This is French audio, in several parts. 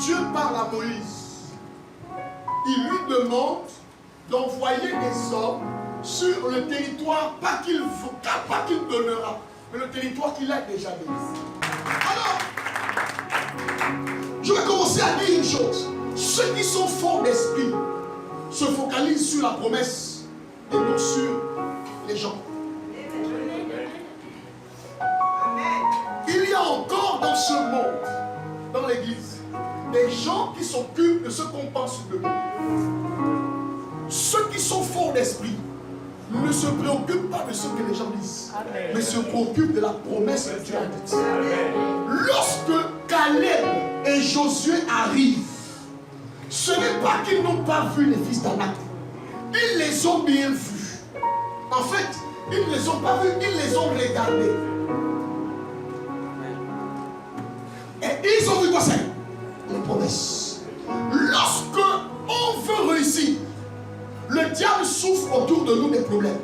Dieu parle à Moïse, il lui demande d'envoyer des hommes sur le territoire, pas qu'il donnera, mais le territoire qu'il a déjà donné. Alors, je vais commencer à dire une chose. Ceux qui sont forts d'esprit se focalisent sur la promesse et non sur les gens. Il y a encore dans ce monde, dans l'église, des gens qui s'occupent de ce qu'on pense d'eux. Ceux qui sont forts d'esprit ne se préoccupent pas de ce que les gens disent, mais se préoccupent de la promesse que Dieu a dite. Lorsque Caleb et Josué arrivent, ce n'est pas qu'ils n'ont pas vu les fils d'Anak. Ils les ont bien vus. En fait, ils ne les ont pas vus, ils les ont regardés. Et ils ont vu quoi c'est? Les promesses. Lorsque on veut réussir, le diable souffle autour de nous des problèmes.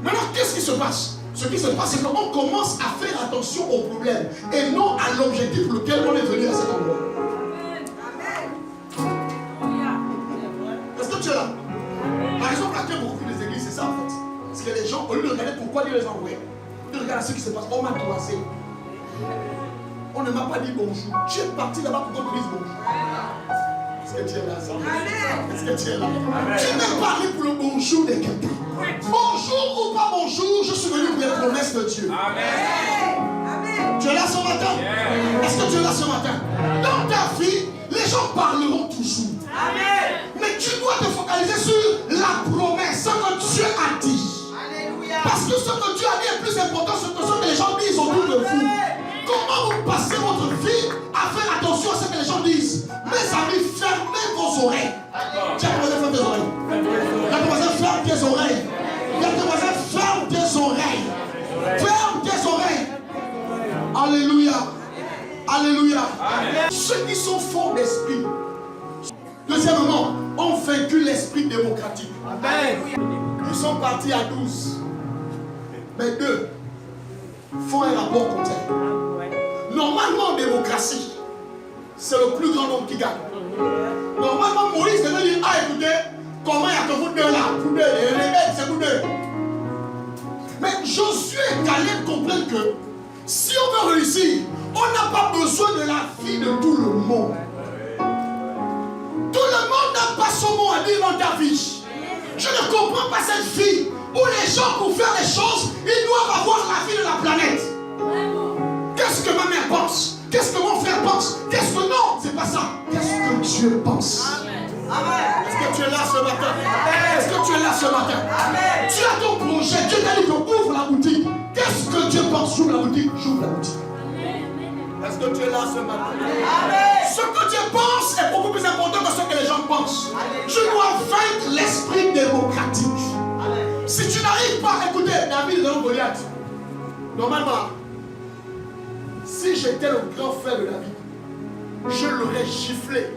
Maintenant, qu'est-ce qui se passe? Ce qui se passe, c'est qu'on commence à faire attention aux problèmes et non à l'objectif pour lequel on est venu à cet endroit. Est-ce que tu es là? Par exemple, à beaucoup des églises, c'est ça en fait. Parce que les gens, au lieu de regarder pourquoi Dieu les a envoyés, ils regardent ce qui se passe. On m'a croisé. On ne m'a pas dit bonjour. Tu es parti là-bas pour qu'on te dise bonjour. Est-ce que tu es là? Est-ce que tu es là? Tu n'es pas allé pour le bonjour de quelqu'un. Bonjour ou pas bonjour, je suis venu pour les promesses de Dieu. Amen. Tu es là ce matin? Est-ce que tu es là ce matin? Dans ta vie, les gens parleront toujours. Amen. Mais tu dois te focaliser sur la promesse, ce que Dieu a dit. Alléluia. Parce que ce que Dieu a dit est plus important que ce que les gens disent autour de vous. Comment vous passez votre vie à faire attention à ce que les gens disent? Mes amis, fermez vos oreilles. Tiens, ton voisin, ferme tes oreilles. Tiens, ton voisin, ferme tes oreilles. Tiens, ton voisin, ferme tes oreilles. Ferme tes oreilles. Alléluia. Alléluia. Amen. Ceux qui sont forts d'esprit, deuxièmement, ont vaincu l'esprit démocratique. Amen. Ils sont partis à 12. Mais 2 font un rapport contraire. Normalement, en démocratie, c'est le plus grand nombre qui gagne. Normalement, Moïse devait dire, ah écoutez, comment il y a que vous deux là? Vous deux, les rebelles, c'est vous deux. Mais Josué et Caleb comprennent que si on veut réussir, on n'a pas besoin de la vie de tout le monde. Tout le monde n'a pas son mot à dire dans ta vie. Je ne comprends pas cette vie où les gens, pour faire les choses, ils doivent avoir la vie de la planète. Qu'est-ce que ma mère pense? Qu'est-ce que mon frère pense? Qu'est-ce que non? C'est pas ça. Qu'est-ce que Dieu pense? Amen. Est-ce que tu es là ce matin? Est-ce que tu es là ce matin? Amen. Tu as ton projet. Dieu t'a dit que ouvre la boutique. Qu'est-ce que Dieu pense? J'ouvre la boutique. J'ouvre la boutique. Est-ce que tu es là ce matin? Amen. Ce que Dieu pense est beaucoup plus important que ce que les gens pensent. Amen. Tu dois vaincre l'esprit démocratique. Amen. Si tu n'arrives pas à écouter David dans Goliath, normalement, si j'étais le grand frère de David, je l'aurais giflé.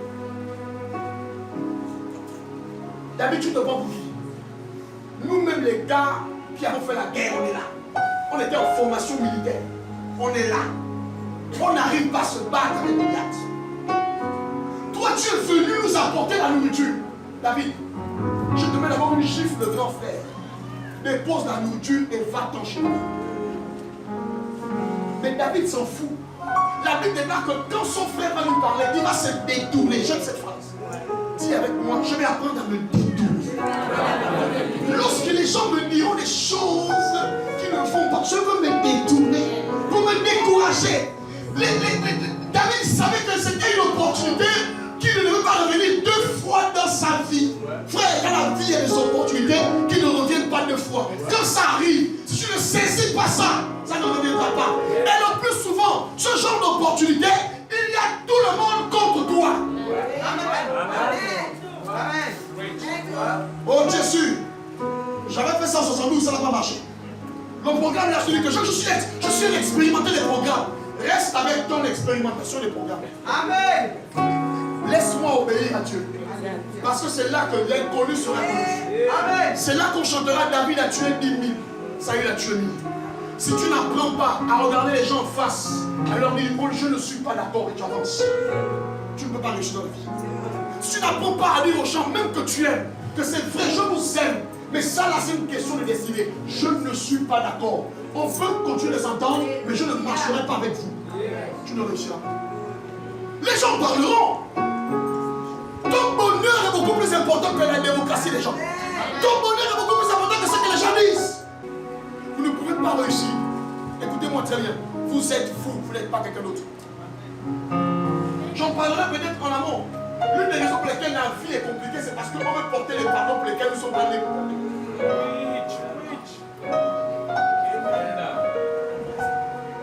David, tu te prends pour qui? Nous-mêmes, les gars qui avons fait la guerre, on est là. On était en formation militaire. On est là. On n'arrive pas à se battre avec Goliath. Toi, tu es venu nous apporter la nourriture. David, je te mets d'abord une gifle de grand frère. Dépose la nourriture et va-t'en chez nous. Mais David s'en fout. La Bible déclare que quand son frère va lui parler, il va se détourner. J'aime cette phrase. Dis avec moi, je vais apprendre à me détourner. Lorsque les gens me diront des choses qui ne font pas, je veux me détourner pour me décourager. David savait que c'était une opportunité qu'il ne devait pas revenir 2 fois dans sa vie. Frère, dans la vie, il y a des opportunités qui ne reviennent pas 2 fois. Quand ça arrive, si tu ne saisis pas ça, ça ne reviendra pas. Et le plus souvent, ce genre d'opportunité, il y a tout le monde contre toi. Amen. Oh Jésus, j'avais fait ça en 72, ça n'a pas marché. Le programme, là, je dis que je suis expérimenté des programmes. Reste avec ton expérimentation des programmes. Amen. Laisse-moi obéir à Dieu. Parce que c'est là que l'inconnu sera connu. Amen. C'est là qu'on chantera David a tué 10 000. Saül a tué 1000. Si tu n'apprends pas à regarder les gens en face, à leur dire, je ne suis pas d'accord et tu avances. Tu ne peux pas réussir dans la vie. Si tu n'apprends pas à dire aux gens, même que tu aimes, que c'est vrai, je vous aime, mais ça là c'est une question de destinée. Je ne suis pas d'accord. On peut continuer de s'entendre, mais je ne marcherai pas avec vous. Tu ne réussiras pas. Les gens parleront. Ton bonheur est beaucoup plus important que la démocratie des gens. Ton bonheur est beaucoup plus important que ce que les gens disent. Vous ne pouvez pas réussir. Écoutez-moi très bien. Vous êtes fou, vous n'êtes pas quelqu'un d'autre. J'en parlerai peut-être en amont. L'une des raisons pour lesquelles la vie est compliquée, c'est parce qu'on veut porter les pardons pour lesquels nous sommes allés.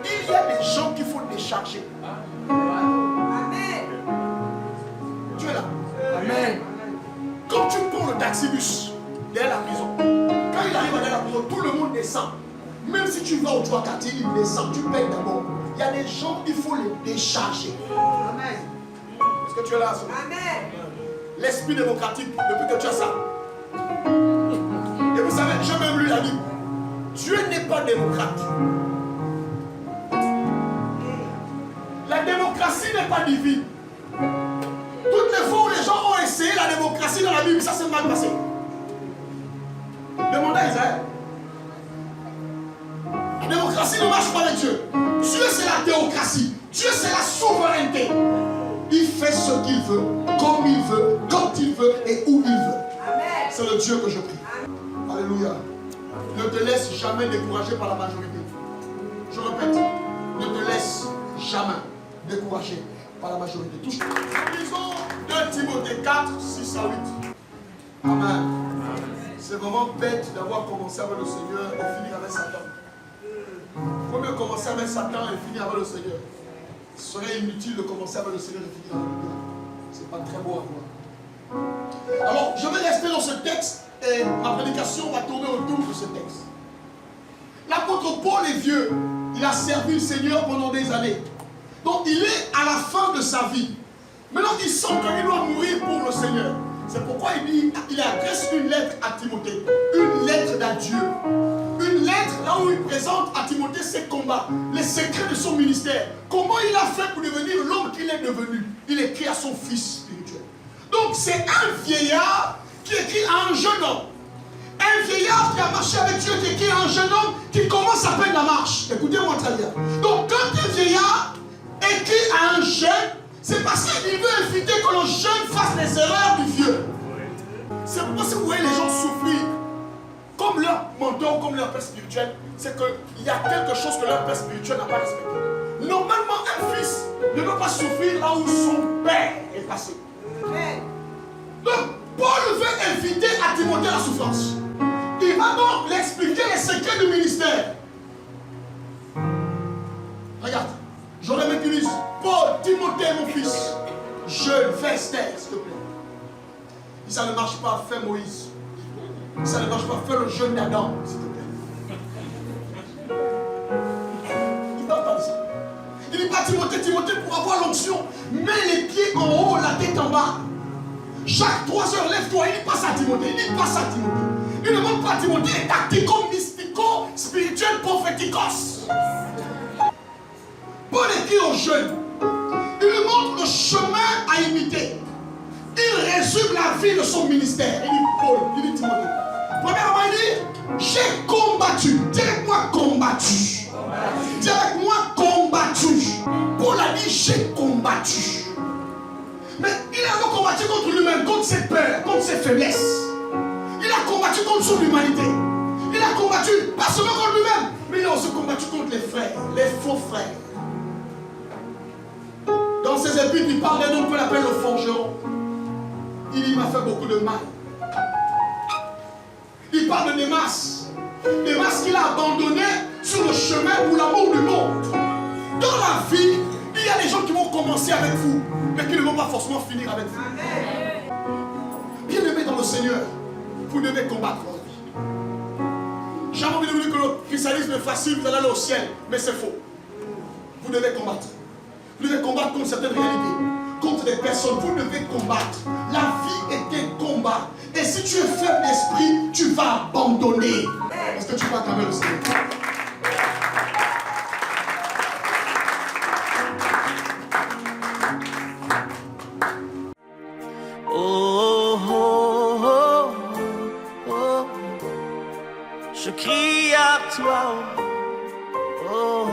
Il y a des gens qu'il faut décharger. Amen. Tu es là. Amen. Quand tu prends le taxibus derrière la prison, quand il arrive derrière la prison, tout le monde descend. Même si tu vas au trois quartiers, il descend, tu payes d'abord. Il y a des gens, il faut les décharger. Amen. Est-ce que tu es là? Amen. L'esprit démocratique, depuis que tu as ça. Et vous savez, j'ai même lu la Bible. Dieu n'est pas démocrate. La démocratie n'est pas divine. Toutes les fois où les gens ont essayé la démocratie dans la Bible, ça s'est mal passé. Demandez à Israël. La démocratie ne marche pas avec Dieu. Dieu c'est la théocratie. Dieu c'est la souveraineté. Il fait ce qu'il veut, comme il veut, quand il veut et où il veut. C'est le Dieu que je prie. Alléluia. Ne te laisse jamais décourager par la majorité. Je répète, ne te laisse jamais décourager par la majorité. Lisons 2 Timothée 4, 6 à 8. Amen. C'est vraiment bête d'avoir commencé avec le Seigneur et finir avec Satan. Il faut mieux commencer avec Satan et finir avec le Seigneur. Ce serait inutile de commencer avec le Seigneur et finir avec le Seigneur. Ce n'est pas très beau à voir. Alors, je vais rester dans ce texte et ma prédication va tourner autour de ce texte. L'apôtre Paul est vieux. Il a servi le Seigneur pendant des années. Donc, il est à la fin de sa vie. Maintenant, il sent qu'il doit mourir pour le Seigneur. C'est pourquoi il adresse une lettre à Timothée. Une lettre d'adieu. Une lettre là où il présente à Timothée ses combats, les secrets de son ministère. Comment il a fait pour devenir l'homme qu'il est devenu. Il écrit à son fils spirituel. Donc c'est un vieillard qui écrit à un jeune homme. Un vieillard qui a marché avec Dieu qui écrit à un jeune homme qui commence à peine la marche. Écoutez-moi très bien. Donc quand un vieillard écrit à un jeune, c'est parce qu'il veut éviter que le jeune fasse les erreurs du vieux. C'est pourquoi si vous voyez les gens souffrir, comme leur mentor, comme leur père spirituel, c'est qu'il y a quelque chose que leur père spirituel n'a pas respecté. Normalement, un fils ne doit pas souffrir là où son père est passé. Donc, Paul veut éviter à Timothée la souffrance. Il va donc lui expliquer les secrets du ministère. Regarde, j'aurais même dit Paul, Timothée, mon fils, jeune, fais Esther, s'il te plaît. Si ça ne marche pas, fais Moïse. Si ça ne marche pas, fais le jeune d'Adam, s'il te plaît. Il ne parle pas de ça. Il dit pas Timothée, pour avoir l'onction, mets les pieds en haut, la tête en bas. Chaque 3 heures, lève-toi. Il dit pas ça à Timothée. Il dit pas ça à Timothée. Il ne demande pas à Timothée les tactico, mystico, spirituel, prophéticos. Paul écrit aux jeunes. Il lui montre le chemin à imiter. Il résume la vie de son ministère. Il dit Paul, il dit Timothée. Premièrement, il dit j'ai combattu. Dis avec moi combattu. Dis avec moi combattu. Paul a dit j'ai combattu. Mais il a combattu contre lui-même, contre ses peurs, contre ses faiblesses. Il a combattu contre son humanité. Il a combattu pas seulement contre lui-même, mais il a aussi combattu contre les frères, les faux frères. Dans ses épîtres, il parle d'un homme qu'on appelle le forgeron. Il m'a fait beaucoup de mal. Il parle de Démas. Démas qu'il a abandonné sur le chemin pour l'amour du monde. Dans la vie, il y a des gens qui vont commencer avec vous, mais qui ne vont pas forcément finir avec vous. Bien-aimés dans le Seigneur, vous devez combattre votre vie. J'ai envie de vous dire que le christianisme est facile, vous allez aller au ciel, mais c'est faux. Vous devez combattre. Vous devez combattre contre certaines réalités, contre des personnes. Vous devez combattre. La vie est un combat. Et si tu es faible d'esprit, tu vas abandonner. Est-ce que tu vas acclamer le Seigneur? je crie à toi, oh